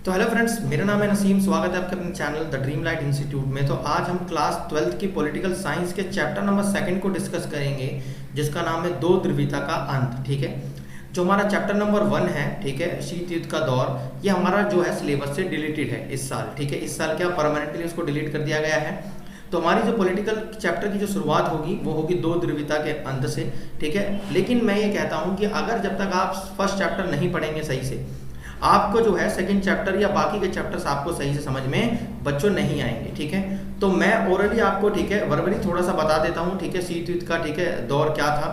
तो hello friends, मेरा नाम है नसीम। स्वागत है आपके अपने channel the dream light institute में। तो आज हम क्लास 12th की पॉलिटिकल साइंस के चैप्टर नंबर 2 को डिस्कस करेंगे, जिसका नाम है दो ध्रुवीयता का अंत। ठीक है, जो हमारा चैप्टर नंबर 1 है, ठीक है, शीत युद्ध का दौर, ये हमारा जो है सिलेबस से डिलीटेड है इस साल। ठीक है, इस साल क्या परमानेंटली उसको डिलीट कर दिया गया है। तो हमारी जो पॉलिटिकल चैप्टर की जो शुरुआत होगी वो होगी दो ध्रुवीयता के अंत से। ठीक है, लेकिन मैं ये कहता हूँ कि अगर जब तक आप फर्स्ट चैप्टर नहीं पढ़ेंगे सही से, आपको जो है सेकंड चैप्टर या बाकी के चैप्टर्स आपको सही से समझ में बच्चों नहीं आएंगे। ठीक है, तो मैं ऑलरेडी आपको, ठीक है, वर्बली थोड़ा सा बता देता हूँ। ठीक है, शीत युद्ध का, ठीक है, दौर क्या था।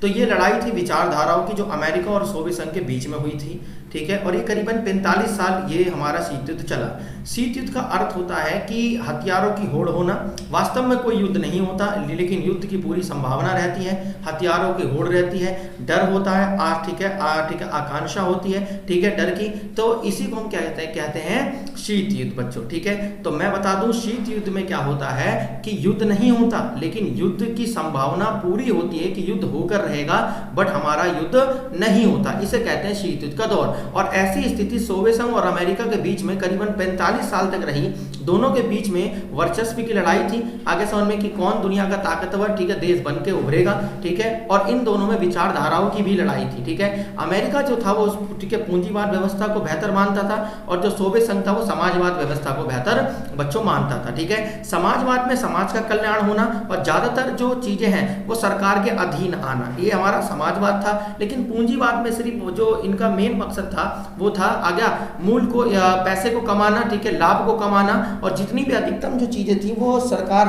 तो ये लड़ाई थी विचारधाराओं की जो अमेरिका और सोवियत संघ के बीच में हुई थी। ठीक है, और ये करीबन 45 साल ये हमारा शीत युद्ध चला। शीत युद्ध का अर्थ होता है कि हथियारों की होड़ होना। वास्तव में कोई युद्ध नहीं होता, लेकिन युद्ध की पूरी संभावना रहती है, हथियारों की होड़ रहती है, डर होता है, ठीक है, आकांक्षा होती है, ठीक है, डर की। तो इसी को हम क्या कहते हैं शीत युद्ध बच्चों। ठीक है, तो मैं बता दूं शीत युद्ध में क्या होता है कि युद्ध नहीं होता, लेकिन युद्ध की संभावना पूरी होती है कि युद्ध होकर रहेगा, बट हमारा युद्ध नहीं होता। इसे कहते हैं शीत युद्ध का दौर। और ऐसी स्थिति सोवियत संघ और अमेरिका के बीच में करीबन 45 साल तक रही। दोनों के बीच में वर्चस्व की लड़ाई थी, आगे समझ में कि कौन दुनिया का ताकतवर, ठीक है, देश बन के उभरेगा। ठीक है, और इन दोनों में विचारधाराओं की भी लड़ाई थी। ठीक है, अमेरिका जो था वो, ठीक है, पूंजीवाद व्यवस्था को बेहतर मानता था, और जो सोवियत संघ था वो समाजवाद व्यवस्था को बेहतर बच्चों मानता था। ठीक है, समाजवाद में समाज का कल्याण होना और ज्यादातर जो चीजें हैं वो सरकार के अधीन आना, ये हमारा समाजवाद था। लेकिन पूंजीवाद में सिर्फ जो इनका मेन मकसद था वो था आगे मूल को या पैसे को कमाना, ठीक है, लाभ को कमाना, और जितनी भी अधिकतम जो चीजें थी वो सरकार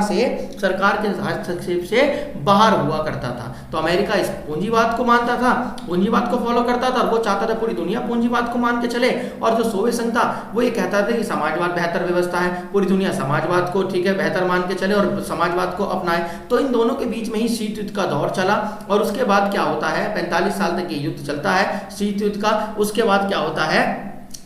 के हस्तक्षेप से बाहर हुआ करता था। तो अमेरिका इस पूंजीवाद को मानता था, पूंजीवाद को फॉलो करता था, और वो चाहता था पूरी दुनिया पूंजीवाद को मान के चले। और जो सोवियत संघ था वो ये कहता था कि समाजवाद बेहतर व्यवस्था है, पूरी दुनिया समाजवाद को, ठीक है, बेहतर मान के चले और समाजवाद को अपनाए। तो इन दोनों के बीच में ही शीत युद्ध का दौर चला। और उसके बाद क्या होता है, 45 साल तक ये युद्ध चलता है शीत युद्ध का। उसके बाद क्या होता है,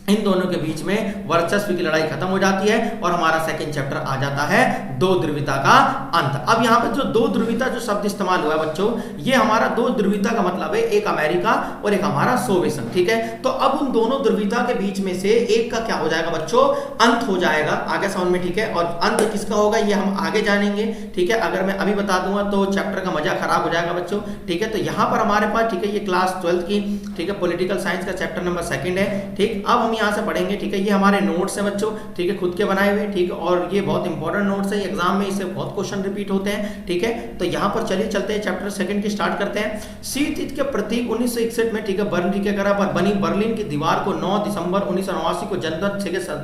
इन दोनों के बीच में वर्चस्व की लड़ाई खत्म हो जाती है, और हमारा सेकंड चैप्टर आ जाता है दो ध्रुवीयता का अंत। अब यहाँ पे जो दो ध्रुवीयता जो शब्द इस्तेमाल हुआ है बच्चों, ये हमारा दो ध्रुवीयता का मतलब है एक अमेरिका और एक हमारा सोवियत संघ। ठीक है, तो अब उन दोनों ध्रुवीयता के बीच में से एक का क्या हो जाएगा बच्चों, अंत हो जाएगा आगे समझ में। ठीक है, और अंत किसका होगा ये हम आगे जानेंगे। ठीक है, अगर मैं अभी बता दूंगा तो चैप्टर का मजा खराब हो जाएगा बच्चों। ठीक है, तो यहाँ पर हमारे पास, ठीक है, ये क्लास 12 की, ठीक है, पॉलिटिकल साइंस का चैप्टर नंबर 2 है। ठीक, अब हम यहाँ से पढ़ेंगे। ठीक है, ये हमारे नोट्स हैं बच्चों, ठीक है, खुद के बनाए हुए। ठीक है, और ये बहुत इंपॉर्टेंट नोट्स है, एग्जाम में इससे बहुत क्वेश्चन रिपीट होते हैं। ठीक है, तो यहाँ पर चलिए चलते हैं चैप्टर 2 की स्टार्ट करते हैं। शीत युद्ध के प्रतीक 1961 में, ठीक है, बनी बर्लिन की दीवार को 9 दिसंबर 1989 को जनता,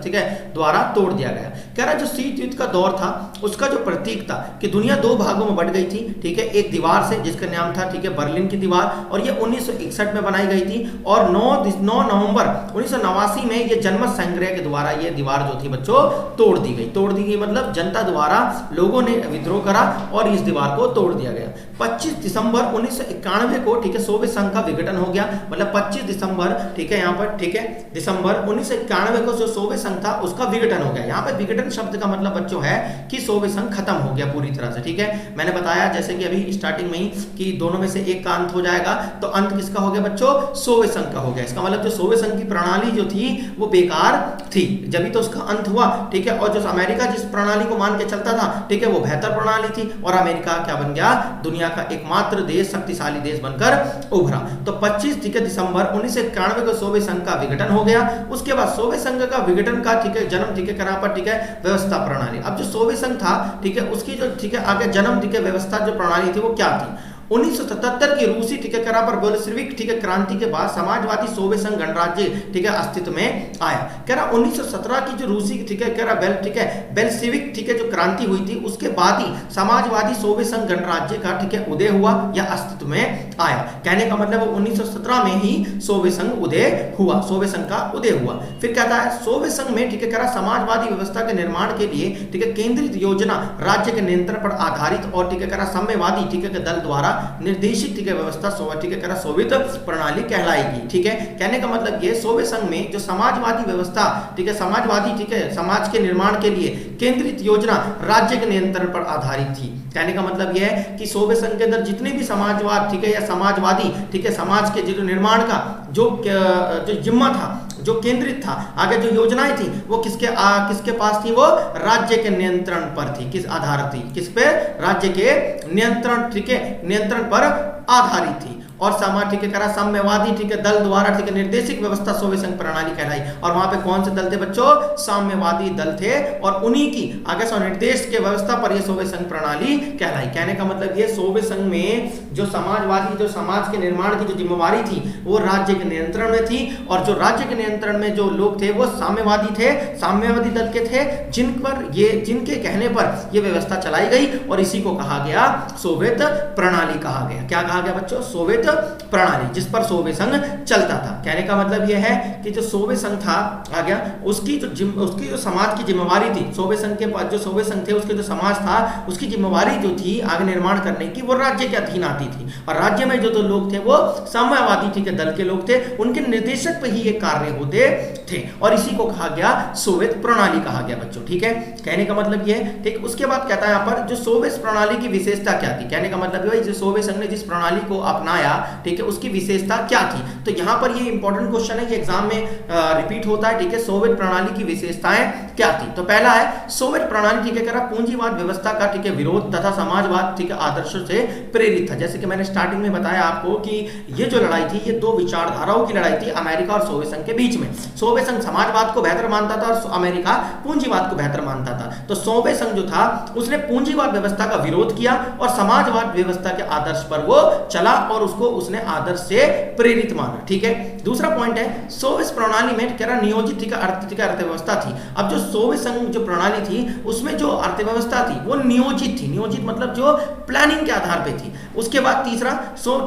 ठीक है, द्वारा तोड़ दिया गया। कह रहा जो शीत युद्ध का दौर था उसका जो प्रतीक था कि दुनिया दो भागों में बट गई थी। ठीक है, एक दीवार से जिसका नाम था, ठीक है, बर्लिन की दीवार, और ये 1961 में बनाई गई थी, और 9 नवंबर 1989 में ये जनमत संग्रह के द्वारा ये दीवार जो थी बच्चों तोड़ दी गई मतलब जनता द्वारा लोगों ने विद्रोह करा और इस दीवार को तोड़ दिया गया। 25 दिसंबर 1991 को, ठीक है, सोवियत संघ का विघटन हो गया। मतलब 25 दिसंबर, ठीक है, यहाँ पर, ठीक है, दिसंबर 1991 को जो सोवियत संघ था उसका विघटन हो गया। यहाँ पर विघटन शब्द का मतलब बच्चों है कि सोवियत संघ खत्म हो गया पूरी तरह से। ठीक है, मैंने बताया जैसे कि अभी स्टार्टिंग में ही कि दोनों में से एक का अंत हो जाएगा, तो अंत किसका हो गया बच्चों, सोवियत संघ का हो गया। इसका मतलब जो सोवियत संघ की प्रणाली जो थी वो बेकार थी, जब तो उसका अंत हुआ। ठीक है, और जो अमेरिका जिस प्रणाली को मान के चलता था, ठीक है, वो बेहतर प्रणाली थी, और अमेरिका क्या बन गया, दुनिया का एकमात्र देश, शक्तिशाली देश बनकर उभरा। तो 25, ठीक है, दिसंबर 1991 को सोवियत संघ का विघटन हो गया। उसके बाद सोवियत संघ का विघटन का, ठीक है, जन्म, ठीक है, करा पर, ठीक है, व्यवस्था प्रणाली। अब जो सोवियत संघ था, ठीक है, उसकी जो, ठीक है, आगे जन्म, ठीक है, व्यवस्था जो प्रणाली थी वो क्या थी। 1977 की रूसी, ठीक है, करा पर बोल्शेविक, ठीक है, क्रांति के बाद समाजवादी सोवियत संघ गणराज्य, ठीक है, अस्तित्व में आया। कह रहा 1917 की जो रूसी, ठीक है, कह रहा ठीक है, बेल्शेविक, ठीक है, जो क्रांति हुई थी उसके बाद ही समाजवादी सोवियत संघ गणराज्य का, ठीक है, उदय हुआ या अस्तित्व में आया। कहने का मतलब 1917 में ही सोवियत संघ उदय हुआ, सोवियत संघ का उदय हुआ। फिर कहता है सोवियत संघ में, ठीक है, कह रहा समाजवादी व्यवस्था के निर्माण के लिए, ठीक है, केंद्रित योजना राज्य के नियंत्रण पर आधारित और, ठीक है, कह रहा साम्यवादी, ठीक है, दल द्वारा निर्देशित ठीक है व्यवस्था ठीक है सोवियत प्रणाली कहलाएगी। ठीक है, कहने का मतलब ये सोवियत संघ में जो समाजवादी व्यवस्था ठीक है समाजवादी ठीक है समाज के निर्माण के लिए केंद्रित योजना राज्य के नियंत्रण पर आधारित थी। कहने का मतलब यह है कि सोवियत संघ के अंदर जितने भी समाजवाद ठीक है या समाजवादी ठीक है समाज के जो निर्माण का जो जिम्मा था, जो केंद्रित था, आगे जो योजनाएं थी वो किसके पास थी, वो राज्य के नियंत्रण पर थी। किस आधार थी, किस पे, राज्य के नियंत्रण ठीक है नियंत्रण पर आधारित थी। और समाज ठीक है साम्यवादी ठीक है दल द्वारा ठीक है निर्देशित व्यवस्था सोवियत संघ प्रणाली कहलाई। और वहां पे कौन से दल थे बच्चों, साम्यवादी दल थे, और उन्हीं की आगे निर्देश के व्यवस्था पर यह सोवियत संघ प्रणाली कहलाई। कहने का मतलब ये सोवियत संघ में जो समाजवादी जो समाज के निर्माण की जो जिम्मेवारी थी वो राज्य के नियंत्रण में थी, और जो राज्य के नियंत्रण में जो लोग थे वो साम्यवादी थे, साम्यवादी दल के थे, जिनके कहने पर यह व्यवस्था चलाई गई, और इसी को कहा गया सोवियत प्रणाली कहा गया। क्या कहा गया बच्चों, सोवियत प्रणाली, जिस पर सोवियत संघ चलता था। कहने का मतलब यह है कि जो सोवियत संघ था आ गया उसकी जो समाज की जिम्मेवारी थी, सोवियत संघ के पास जो सोवियत संघ थे उसके जो समाज था उसकी जिम्मेवारी जो थी आगे निर्माण करने की वो राज्य के अधीन आती थी, और राज्य में जो लोग थे वो साम्यवादी ठीक है दल के लोग थे, उनके निर्देशक पे ही ये कार्य होते थे, और इसी को कहा गया सोवियत प्रणाली कहा गया बच्चों। ठीक है, कहने का मतलब ये ठीक। उसके बाद कहता है यहाँ पर जो सोवियत प्रणाली की विशेषता क्या थी। कहने का मतलब ये सोवियत संघ ने जिस प्रणाली को अपनाया ठीक है उसकी विशेषता क्या थी। तो यहाँ पर ये इंपॉर्टेंट क्वेश्चन है कि एग्जाम में रिपीट होता है। ठीक है, सोवियत प्रणाली की विशेषताएं क्या थी। तो पहला है सोवियत प्रणाली ठीक है पूंजीवाद व्यवस्था का ठीक है विरोध तथा समाजवाद ठीक है आदर्शों से प्रेरित था। जैसे कि मैंने स्टार्टिंग में बताया आपको कि ये जो लड़ाई थी ये दो विचारधाराओं की लड़ाई थी अमेरिका और सोवियत संघ के बीच में। सोवियत संघ समाजवाद को बेहतर मानता था और अमेरिका पूंजीवाद को बेहतर मानता था। तो सोवियत संघ जो था उसने पूंजीवाद व्यवस्था का विरोध किया और समाजवाद व्यवस्था के आदर्श पर वो चला और उसको उसने आदर्श से प्रेरित माना। ठीक है, दूसरा पॉइंट है सोवियत प्रणाली में कह रहा नियोजित ठीक है अर्थव्यवस्था थी। अब जो सोवियत संघ जो प्रणाली थी उसमें जो अर्थव्यवस्था थी वो नियोजित थी। नियोजित मतलब जो प्लानिंग के आधार पे थी। उसके बाद तीसरा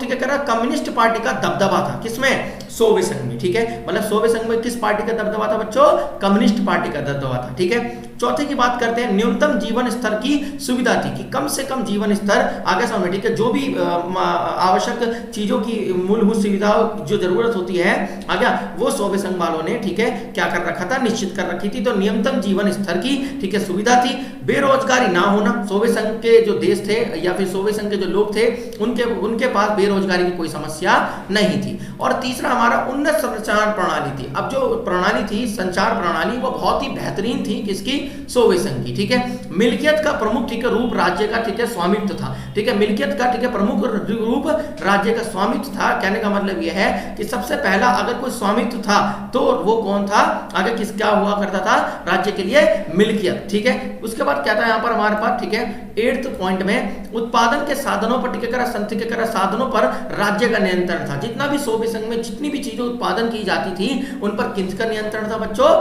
ठीक है कह रहा कम्युनिस्ट पार्टी का दबदबा था। किसमें, सोवियत संघ में। ठीक है, मतलब सोवियत संघ में किस पार्टी का दबदबा था बच्चों, कम्युनिस्ट पार्टी का दबदबा था। ठीक है, चौथे की बात करते हैं न्यूनतम जीवन स्तर की सुविधा थी कि कम से कम जीवन स्तर आगे सामने ठीक है जो भी आवश्यक चीजों की मूलभूत सुविधाओं जो जरूरत होती है आगे वो सोवियत संघ वालों ने ठीक है क्या कर रखा था, निश्चित कर रखी थी। तो न्यूनतम जीवन स्तर की ठीक है सुविधा थी। बेरोजगारी ना होना, सोवियत संघ के जो देश थे या फिर सोवियत संघ के जो लोग थे उनके पास बेरोजगारी की कोई समस्या नहीं थी। और तीसरा हमारा उन्नत संचार प्रणाली थी। अब जो प्रणाली थी संचार प्रणाली वो बहुत ही बेहतरीन थी किसकी, सोवियत संघ की। ठीक है, मिल्कियत का प्रमुख ठीक है रूप राज्य का ठीक है स्वामित्व था। ठीक है, मिल्कियत का ठीक है प्रमुख रूप राज्य का स्वामित्व था। कहने का मतलब यह है कि सबसे पहला अगर कोई स्वामित्व था तो वो कौन था, आगे किसका हुआ करता था, राज्य के लिए मिल्कियत। ठीक है, उसके बाद क्या था यहाँ पर हमारे पास ठीक है 8th पॉइंट में उत्पादन के साधनों पर ठीक है साधनों पर राज्य का नियंत्रण था। जितना भी सोवियत संघ में जितनी भी चीजें उत्पादन की जाती थी उन पर किसका नियंत्रण था बच्चों,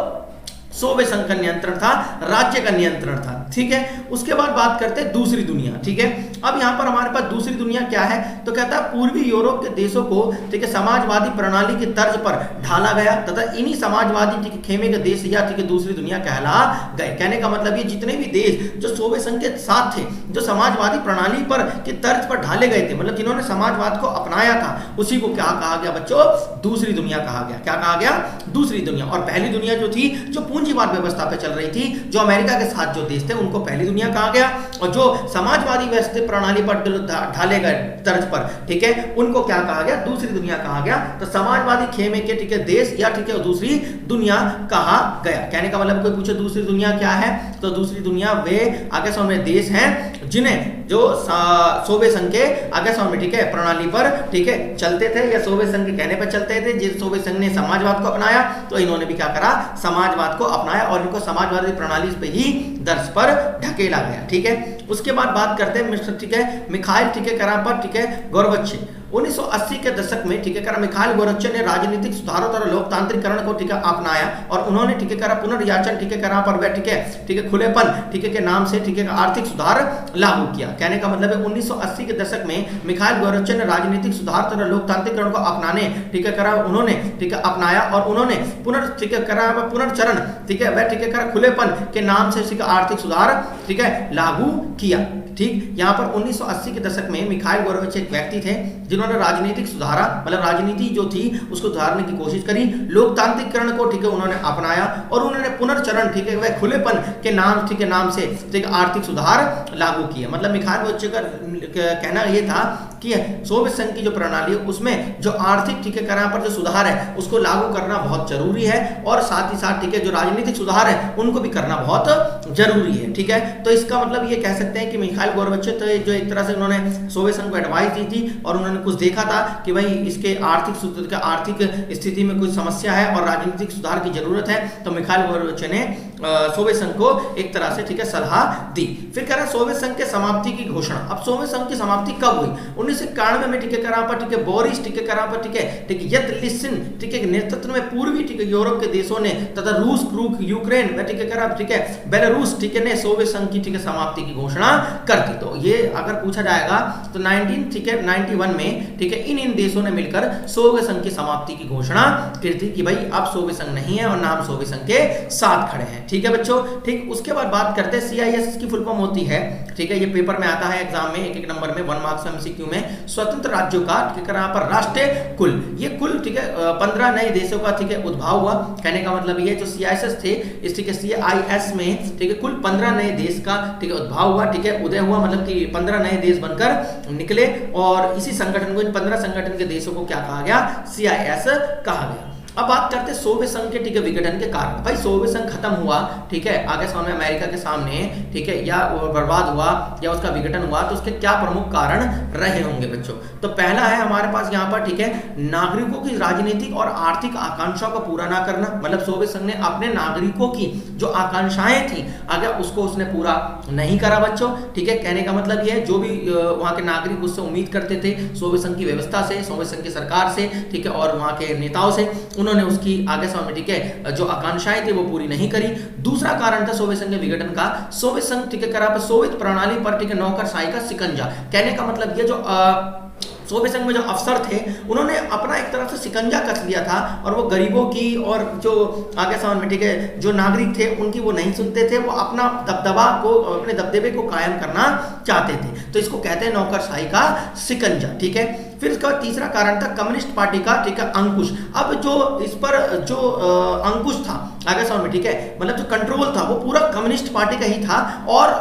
सोवियत संघ का नियंत्रण था, राज्य का नियंत्रण था। ठीक है, उसके बाद बात करते हैं दूसरी दुनिया। ठीक है, अब यहाँ पर हमारे पास दूसरी दुनिया क्या है, तो कहता है पूर्वी यूरोप के देशों को ठीक है समाजवादी प्रणाली की तर्ज पर ढाला गया तथा इन्हीं समाजवादी ठीक है खेमे के देश या ठीक है दूसरी दुनिया कहला गए। कहने का मतलब ये जितने भी देश जो सोवियत संघ के साथ थे जो समाजवादी प्रणाली पर की तर्ज पर ढाले गए थे, मतलब जिन्होंने समाजवाद को अपनाया था, उसी को क्या कहा गया बच्चों, दूसरी दुनिया कहा गया। क्या कहा गया, दूसरी दुनिया। और पहली दुनिया जो थी जो पूंजीवाद व्यवस्था पे चल रही थी, जो अमेरिका के साथ जो देश थे उनको पहली दुनिया कहा गया, और जो समाजवादी व्यवस्था प्रणाली पर ढाले गए तर्ज पर ठीक है उनको क्या कहा गया, दूसरी दुनिया कहा गया। तो समाजवादी खेमे के ठीक है देश या ठीक है दूसरी दुनिया कहा गया। कहने का मतलब कोई पूछे दूसरी दुनिया क्या है, तो दूसरी दुनिया वे आगे सामने देश हैं जिन्हें जो सोवियत संघ के आगे सामने ठीक है प्रणाली पर ठीक है चलते थे या सोवियत संघ के कहने पर चलते थे। जिस सोवियत संघ ने समाजवाद को अपनाया तो इन्होंने भी क्या करा, समाजवाद को अपनाया और इनको समाजवादी प्रणाली पे ही दर्ज पर ढकेला गया। ठीक है, उसके बाद बात करते हैं मिस्टर ठीक है मिखाइल ठीक है करापर ठीक है गोर्बच्चे 1980 के दशक में ठीक है मिखाइल गोर्बच्चे ने राजनीतिक सुधारों और लोकतांत्रिकरण को ठीक है अपनाया और उन्होंने ठीक है पुनर्याचन ठीक है करा पर ठीक है खुलेपन ठीक है के नाम से ठीक है आर्थिक सुधार लागू किया। कहने का मतलब है 1980 के दशक में मिखाइल गोर्बच्चे ने राजनीतिक सुधार तथा लोकतांत्रिकरण को अपनाने ठीक है करा उन्होंने ठीक है अपनाया और उन्होंने पुनर्चरण ठीक है वह ठीक है खुलेपन के नाम से आर्थिक सुधार ठीक है लागू किया। ठीक। यहाँ पर 1980 के दशक में मिखाइल गोरोविच एक व्यक्ति थे जिन्होंने राजनीतिक सुधारा, मतलब राजनीति जो थी उसको सुधारने की कोशिश करी, लोकतांत्रिकरण को ठीक है उन्होंने अपनाया और उन्होंने पुनर्चरण ठीक है वह खुलेपन के नाम ठीक है नाम से ठीक आर्थिक सुधार लागू किया। मतलब मिखाइल गोरोविच का कहना यह था कि सोवियत संघ की जो प्रणाली है उसमें जो आर्थिक ठीक है यहाँ पर जो सुधार है उसको लागू करना बहुत जरूरी है और साथ ही साथ ठीक है जो राजनीतिक सुधार है उनको भी करना बहुत जरूरी है, ठीक है। तो इसका मतलब ये कह सकते हैं कि मिखाइल गोरोविच तो जो एक तरह से उन्होंने सोवियत संघ को एडवाइस दी थी और उन्होंने कुछ देखा था कि भाई इसके आर्थिक स्थिति में कुछ समस्या है और राजनीतिक सुधार की जरूरत है, तो मिखाइल गोरोविच ने सोवियत संघ को एक तरह से ठीक है सलाह दी। फिर कह रहा है सोवियत संघ के समाप्ति की घोषणा। अब सोवियत संघ की समाप्ति कब हुई? 1991 में ठीक है करा पर ठीक है बोरिस ठीक है करा पर ठीक है येल्त्सिन ठीक है नेतृत्व में पूर्वी ठीक है यूरोप के देशों ने तथा रूस, यूक्रेन में ठीक है करा ठीक है बेलारूस ठीक है ने सोवियत संघ की ठीक है समाप्ति की घोषणा कर दी। तो ये अगर पूछा जाएगा तो 1991 में ठीक है इन देशों ने मिलकर सोवियत संघ की समाप्ति की घोषणा की थी कि भाई अब सोवियत संघ नहीं है और ना हम सोवियत संघ के साथ खड़े हैं, ठीक है बच्चों। ठीक, उसके बाद बात करते हैं CIS की फुल फॉर्म होती है, ठीक है ये पेपर में आता है एग्जाम में एक नंबर में 1 मार्क्स MCQ में, स्वतंत्र राज्यों का ठीक है यहाँ पर राष्ट्रीय कुल, ये कुल ठीक है 15 नए देशों का ठीक है उद्भव हुआ। कहने का मतलब ये जो CIS थे इस ठीक है CIS में ठीक है कुल 15 नए देश का ठीक है उद्भव हुआ, ठीक है उदय हुआ, मतलब कि 15 नए देश बनकर निकले और इसी संगठन को इन 15 संगठन के देशों को क्या कहा गया? CIS कहा गया। अब बात करते हैं सोवियत संघ के ठीक है विघटन के कारण। भाई सोवियत संघ खत्म हुआ ठीक है आगे सामने अमेरिका के सामने ठीक है या बर्बाद हुआ या उसका विघटन हुआ तो उसके क्या प्रमुख कारण रहे होंगे बच्चों? तो पहला है हमारे पास यहाँ पर ठीक है नागरिकों की राजनीतिक और आर्थिक आकांक्षाओं को पूरा ना करना। मतलब सोवियत संघ ने अपने नागरिकों की जो आकांक्षाएं थी अगर उसको उसने पूरा नहीं करा बच्चों, ठीक है। कहने का मतलब यह है जो भी वहां के नागरिक उससे उम्मीद करते थे सोवियत संघ की व्यवस्था से, सोवियत संघ की सरकार से ठीक है और वहां के नेताओं से, उन्होंने उसकी आगे समय ठीक है जो आकांक्षाएं थी वो पूरी नहीं करी। दूसरा कारण था सोवियत संघ के विघटन का, सोवियत संघ ठीक है करा पर सोवियत प्रणाली पर ठीक है नौकरशाही का शिकंजा। कहने का मतलब ये जो सोवियत संघ में जो अफसर थे उन्होंने अपना एक तरह से शिकंजा कस लिया था और वो गरीबों की और जो आगे समझ में ठीक है जो नागरिक थे उनकी वो नहीं सुनते थे, वो अपना अपने दबदबे को कायम करना चाहते थे। तो इसको कहते हैं नौकरशाही का शिकंजा, ठीक है। फिर इसका तीसरा कारण था कम्युनिस्ट पार्टी का ठीक है अंकुश। अब जो इस पर जो अंकुश था आगे समझ में ठीक है मतलब जो कंट्रोल था वो पूरा कम्युनिस्ट पार्टी का ही था और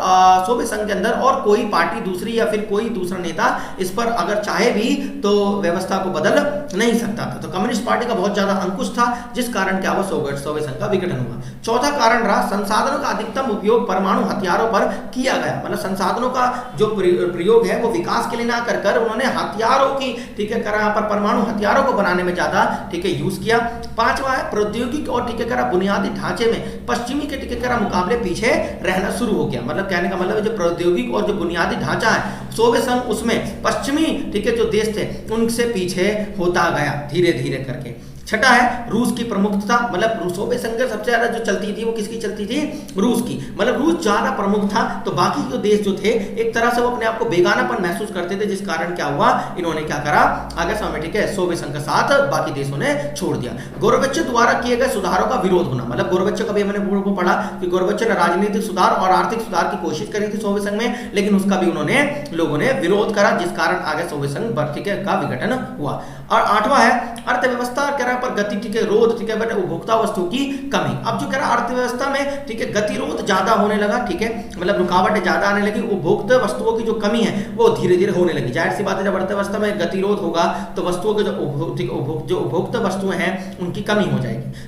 सोवियत संघ के अंदर और कोई पार्टी दूसरी या फिर कोई दूसरा नेता इस पर अगर चाहे भी तो व्यवस्था को बदल नहीं सकता था। तो कम्युनिस्ट पार्टी का बहुत ज्यादा अंकुश था जिस कारण क्या हुआ सोवियत संघ का विघटन हुआ। चौथा कारण रहा संसाधनों का अधिकतम उपयोग परमाणु हथियारों पर किया गया। मतलब संसाधनों का जो प्रयोग है वो विकास के लिए ना कर उन्होंने हथियारों की ठीक है करा पर परमाणु हथियारों को बनाने में ज्यादा ठीक है यूज किया। पांचवा है प्रौद्योगिक और ठीक है करा बुनियादी ढांचे में पश्चिमी के ठीक है करा मुकाबले पीछे रहना शुरू हो गया। मतलब कहने का मतलब जो प्रौद्योगिक और जो बुनियादी ढांचा है सोवियत संघ उसमें पश्चिमी ठीक है जो देश थे उनसे पीछे होता गया धीरे धीरे करके। छठा है रूस की प्रमुखता। मतलब सोवियत संघ सबसे ज्यादा जो चलती थी वो किसकी चलती थी? रूस की। मतलब रूस ज्यादा प्रमुख था तो बाकी जो देश जो थे एक तरह से वो अपने आप को बेगानापन महसूस करते थे जिस कारण क्या हुआ इन्होंने क्या करा आगे समय ठीक है सोवियत संघ का साथ बाकी देशों ने छोड़ दिया। गोरबेचोव द्वारा किए गए सुधारों का विरोध होना। मतलब गोरबेचोव का भी हमने को पढ़ा कि गोरबेचोव ने राजनीतिक सुधार और आर्थिक सुधार की कोशिश करी थी सोवियत संघ में लेकिन उसका भी उन्होंने लोगों ने विरोध करा जिस कारण आगे सोवियत संघ ठीक है का विघटन हुआ। और आठवां है अर्थव्यवस्था पर गति ठीक है रोध ठीक है बट उपभोक्ता वस्तु की कमी। अब जो कह रहा अर्थव्यवस्था में ठीक है गतिरोध ज्यादा होने लगा, ठीक है मतलब रुकावटें ज्यादा आने लगी, उपभोक्ता वस्तुओं की जो कमी है वो धीरे धीरे होने लगी। जाहिर सी बात है जब अर्थव्यवस्था में गतिरोध होगा तो वस्तुओं के जो उपभोक्ता वस्तुएं हैं उनकी कमी हो जाएगी।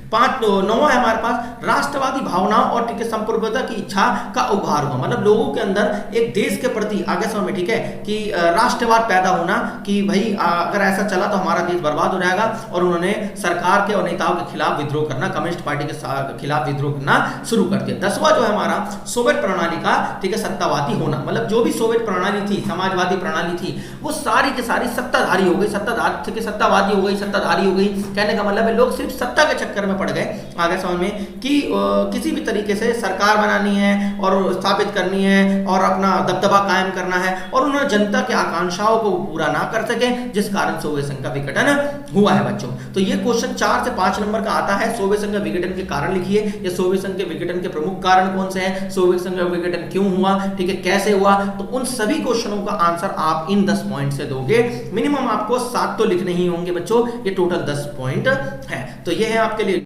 नौवां है हमारे पास राष्ट्रवादी भावनाओं और ठीक है संप्रभुता की इच्छा का उभार हुआ। मतलब लोगों के अंदर एक देश के प्रति आगे समय में ठीक है कि राष्ट्रवाद पैदा होना कि भाई अगर ऐसा चला तो हमारा देश बर्बाद हो जाएगा और उन्होंने सरकार के और नेताओं के खिलाफ विद्रोह करना, कम्युनिस्ट पार्टी के खिलाफ विद्रोह करना शुरू कर दिया। 10वां जो है हमारा सोवियत प्रणाली का ठीक है सत्तावादी होना। मतलब जो भी सोवियत प्रणाली थी समाजवादी प्रणाली थी वो सारी की सारी सत्ताधारी हो गई, सत्तावादी हो गई, सत्ताधारी हो गई। कहने का मतलब है लोग सिर्फ सत्ता के चक्कर में पड़ गए आगे समझ में कि किसी भी तरीके से सरकार बनानी है और स्थापित करनी है और अपना दबदबा कायम करना है और उन्होंने जनता की आकांक्षाओं को पूरा ना कर सके जिस कारण सोवियत संघ का विघटन हुआ है बच्चों। तो ये क्वेश्चन 4 से 5 नंबर का आता है। सोवियत संघ विघटन के कारण लिखिए, ये सोवियत संघ के विघटन के प्रमुख कारण कौन से हैं, सोवियत संघ विघटन क्यों हुआ, ठीक है, कैसे हुआ। तो उन सभी क्वेश्चनों का आंसर आप इन 10 पॉइंट से दोगे। मिनिमम आपको 7 तो लिखने ही होंगे बच्चों, ये टोटल 10 पॉइंट है। तो ये है आपके लिए